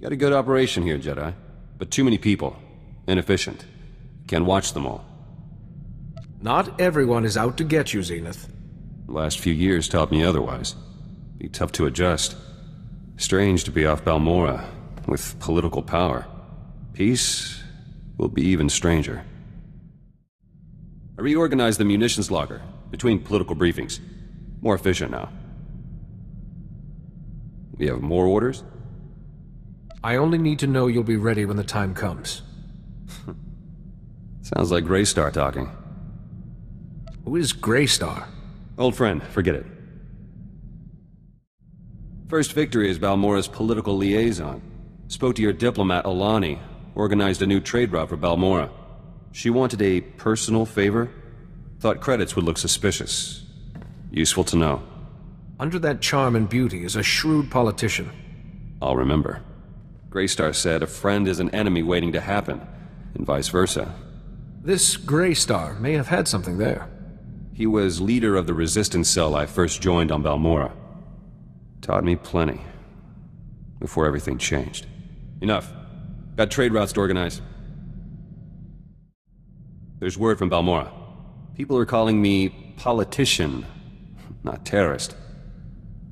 Got a good operation here, Jedi. But too many people. Inefficient. Can't watch them all. Not everyone is out to get you, Zenith. The last few years taught me otherwise. Be tough to adjust. Strange to be off Balmorra, with political power. Peace will be even stranger. I reorganized the munitions locker, between political briefings. More efficient now. We have more orders? I only need to know you'll be ready when the time comes. Sounds like Greystar talking. Who is Greystar? Old friend, forget it. First Victory is Balmorra's political liaison. Spoke to your diplomat, Alani. Organized a new trade route for Balmorra. She wanted a personal favor. Thought credits would look suspicious. Useful to know. Under that charm and beauty is a shrewd politician. I'll remember. Greystar said a friend is an enemy waiting to happen, and vice versa. This Greystar may have had something there. He was leader of the resistance cell I first joined on Balmorra. Taught me plenty. Before everything changed. Enough. Got trade routes to organize. There's word from Balmorra. People are calling me politician, not terrorist.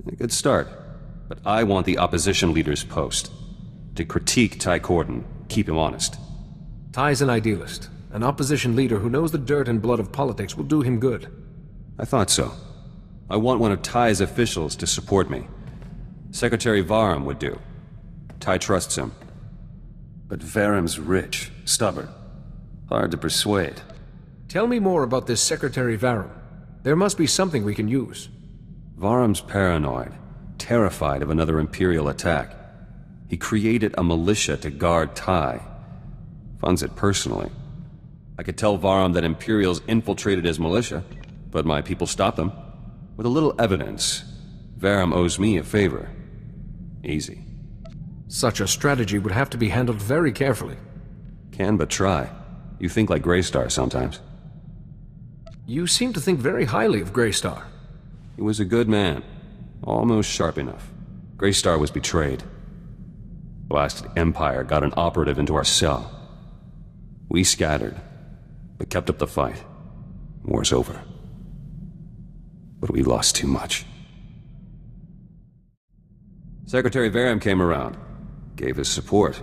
A good start. But I want the opposition leader's post. To critique Ty Corden, keep him honest. Ty's an idealist. An opposition leader who knows the dirt and blood of politics will do him good. I thought so. I want one of Ty's officials to support me. Secretary Varram would do. Ty trusts him. But Varram's rich, stubborn. Hard to persuade. Tell me more about this Secretary Varram. There must be something we can use. Varram's paranoid, terrified of another Imperial attack. He created a militia to guard Ty. Funds it personally. I could tell Varram that Imperials infiltrated his militia, but my people stopped them. With a little evidence, Varram owes me a favor. Easy. Such a strategy would have to be handled very carefully. Can but try. You think like Greystar sometimes. You seem to think very highly of Greystar. He was a good man. Almost sharp enough. Greystar was betrayed. Blasted Empire got an operative into our cell. We scattered, but kept up the fight. War's over. But we lost too much. Secretary Varram came around. Gave his support.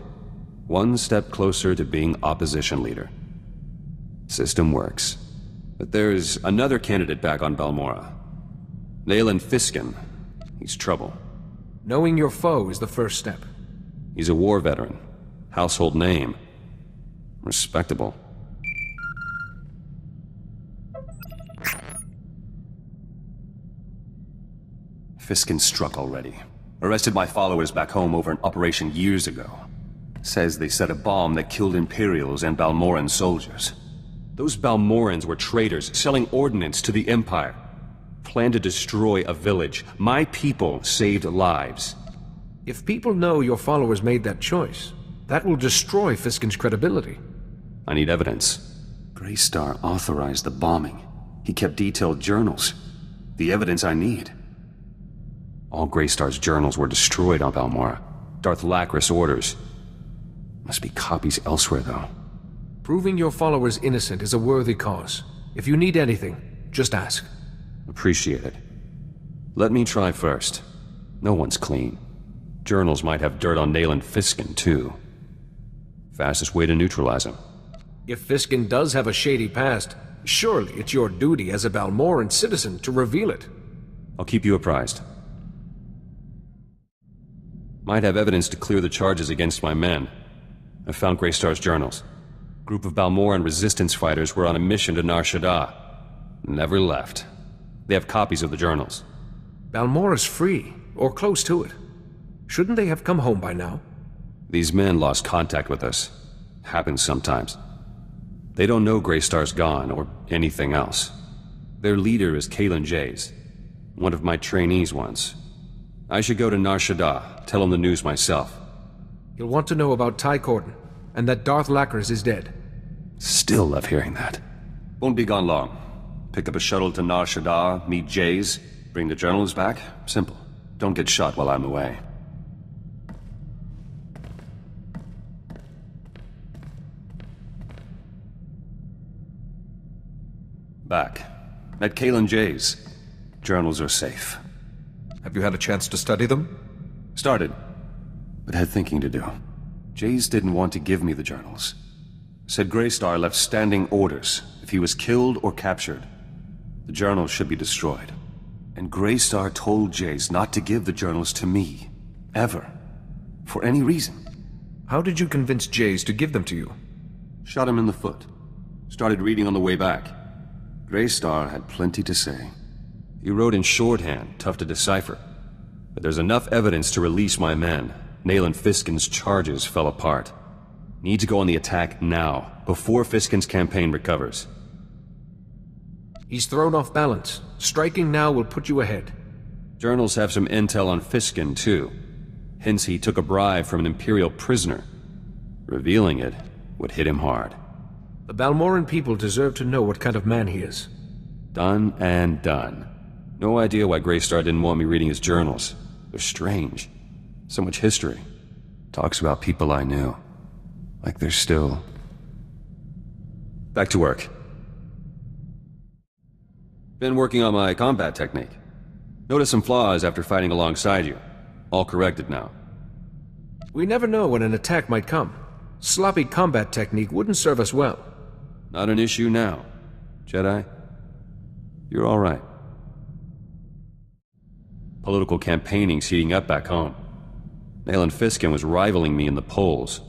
One step closer to being opposition leader. System works. But there's another candidate back on Balmorra. Nayland Fiskin. He's trouble. Knowing your foe is the first step. He's a war veteran. Household name. Respectable. Fiskin struck already. Arrested my followers back home over an operation years ago. Says they set a bomb that killed Imperials and Balmorran soldiers. Those Balmorrans were traitors, selling ordnance to the Empire. Planned to destroy a village. My people saved lives. If people know your followers made that choice, that will destroy Fiskin's credibility. I need evidence. Greystar authorized the bombing. He kept detailed journals. The evidence I need. All Greystar's journals were destroyed on Balmorra. Darth Lachris orders. Must be copies elsewhere, though. Proving your followers innocent is a worthy cause. If you need anything, just ask. Appreciate it. Let me try first. No one's clean. Journals might have dirt on Nayland Fiskin, too. Fastest way to neutralize him. If Fiskin does have a shady past, surely it's your duty as a Balmorran citizen to reveal it. I'll keep you apprised. Might have evidence to clear the charges against my men. I found Greystar's journals. Group of Balmorran resistance fighters were on a mission to Nar Shaddaa. Never left. They have copies of the journals. Balmorra's free, or close to it. Shouldn't they have come home by now? These men lost contact with us. Happens sometimes. They don't know Greystar's gone, or anything else. Their leader is Kalen Jays, one of my trainees once. I should go to Nar Shaddaa, tell him the news myself. You'll want to know about Ty Corden, and that Darth Lachris is dead. Still love hearing that. Won't be gone long. Pick up a shuttle to Nar Shaddaa, meet Jays, bring the journals back. Simple. Don't get shot while I'm away. Back. At Kalen J's. Journals are safe. Have you had a chance to study them? Started, but had thinking to do. J's didn't want to give me the journals. Said Greystar left standing orders if he was killed or captured. The journals should be destroyed. And Greystar told J's not to give the journals to me. Ever. For any reason. How did you convince J's to give them to you? Shot him in the foot. Started reading on the way back. Greystar had plenty to say. He wrote in shorthand, tough to decipher. But there's enough evidence to release my men. Nayland Fiskin's charges fell apart. Need to go on the attack now, before Fiskin's campaign recovers. He's thrown off balance. Striking now will put you ahead. Journals have some intel on Fiskin, too. Hence he took a bribe from an Imperial prisoner. Revealing it would hit him hard. The Balmorran people deserve to know what kind of man he is. Done and done. No idea why Greystar didn't want me reading his journals. They're strange. So much history. Talks about people I knew. Like they're still... Back to work. Been working on my combat technique. Noticed some flaws after fighting alongside you. All corrected now. We never know when an attack might come. Sloppy combat technique wouldn't serve us well. Not an issue now. Jedi, you're all right. Political campaigning's heating up back home. Nayland Fiskin was rivaling me in the polls,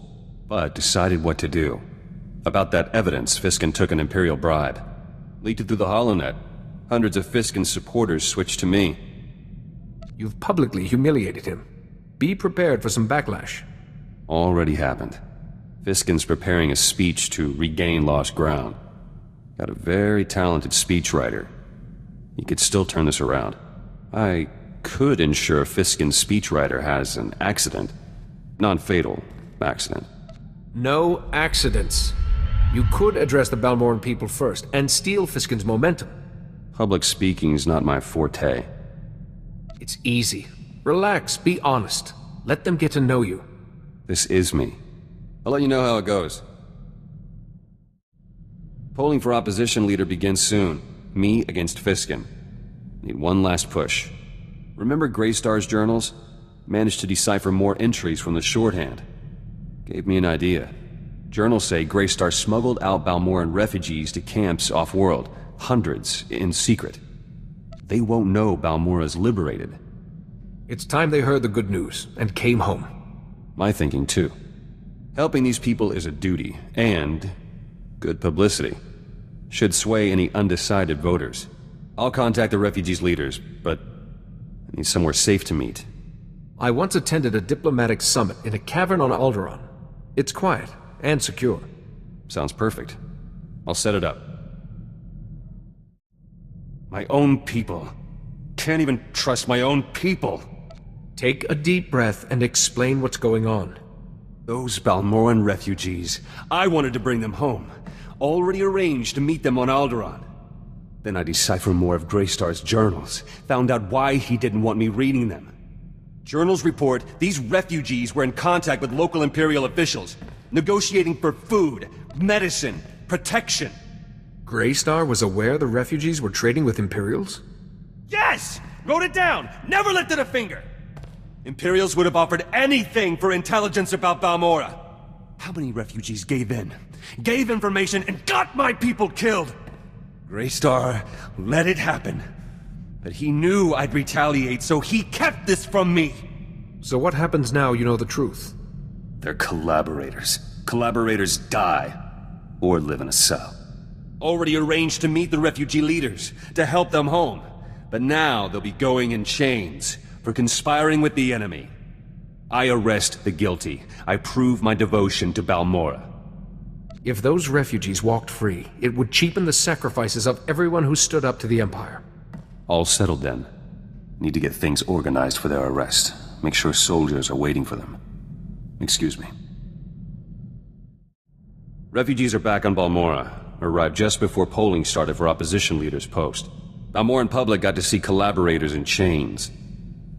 but decided what to do. About that evidence, Fiskin took an Imperial bribe. Leaked it through the HoloNet. Hundreds of Fiskin's supporters switched to me. You've publicly humiliated him. Be prepared for some backlash. Already happened. Fiskin's preparing a speech to regain lost ground. Got a very talented speechwriter. He could still turn this around. I could ensure Fiskin's speechwriter has an accident. Non-fatal accident. No accidents. You could address the Balmorran people first, and steal Fiskin's momentum. Public speaking's not my forte. It's easy. Relax, be honest. Let them get to know you. This is me. I'll let you know how it goes. Polling for opposition leader begins soon. Me against Fiskin. Need one last push. Remember Greystar's journals? Managed to decipher more entries from the shorthand. Gave me an idea. Journals say Greystar smuggled out Balmorran refugees to camps off-world. Hundreds, in secret. They won't know Balmorra's liberated. It's time they heard the good news, and came home. My thinking, too. Helping these people is a duty, and good publicity. Should sway any undecided voters. I'll contact the refugees' leaders, but I need somewhere safe to meet. I once attended a diplomatic summit in a cavern on Alderaan. It's quiet and secure. Sounds perfect. I'll set it up. My own people. Can't even trust my own people. Take a deep breath and explain what's going on. Those Balmorran refugees. I wanted to bring them home. Already arranged to meet them on Alderaan. Then I deciphered more of Greystar's journals. Found out why he didn't want me reading them. Journals report these refugees were in contact with local Imperial officials, negotiating for food, medicine, protection. Greystar was aware the refugees were trading with Imperials? Yes! Wrote it down! Never lifted a finger! Imperials would have offered anything for intelligence about Balmorra. How many refugees gave in? Gave information and got my people killed! Greystar let it happen. But he knew I'd retaliate, so he kept this from me! So what happens now you know the truth? They're collaborators. Collaborators die. Or live in a cell. Already arranged to meet the refugee leaders, to help them home. But now they'll be going in chains, for conspiring with the enemy. I arrest the guilty. I prove my devotion to Balmorra. If those refugees walked free, it would cheapen the sacrifices of everyone who stood up to the Empire. All settled then. Need to get things organized for their arrest. Make sure soldiers are waiting for them. Excuse me. Refugees are back on Balmorra. Arrived just before polling started for opposition leaders' post. Balmorran public got to see collaborators in chains.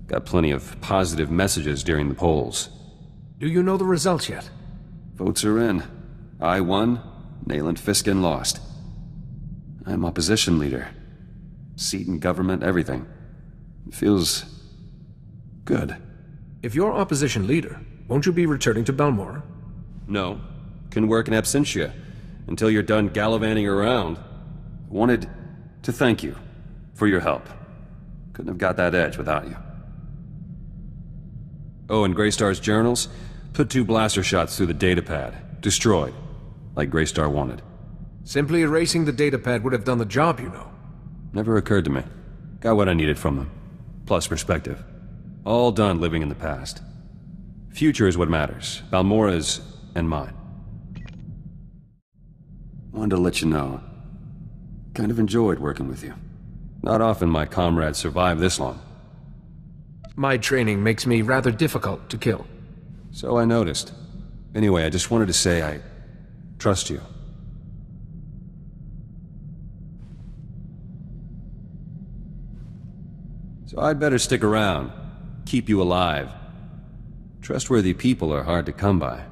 Got plenty of positive messages during the polls. Do you know the results yet? Votes are in. I won, Nayland Fiskin lost. I I'm opposition leader. Seat in government, everything. It feels... good. If you're opposition leader, won't you be returning to Balmorra? No. Can work in absentia. Until you're done gallivanting around. Wanted to thank you for your help. Couldn't have got that edge without you. Oh, and Greystar's journals? Put 2 blaster shots through the datapad. Destroyed. Like Greystar wanted. Simply erasing the datapad would have done the job, you know. Never occurred to me. Got what I needed from them. Plus perspective. All done living in the past. Future is what matters. Balmorra's and mine. Wanted to let you know. Kind of enjoyed working with you. Not often my comrades survive this long. My training makes me rather difficult to kill. So I noticed. Anyway, I just wanted to say I trust you. So I'd better stick around. Keep you alive. Trustworthy people are hard to come by.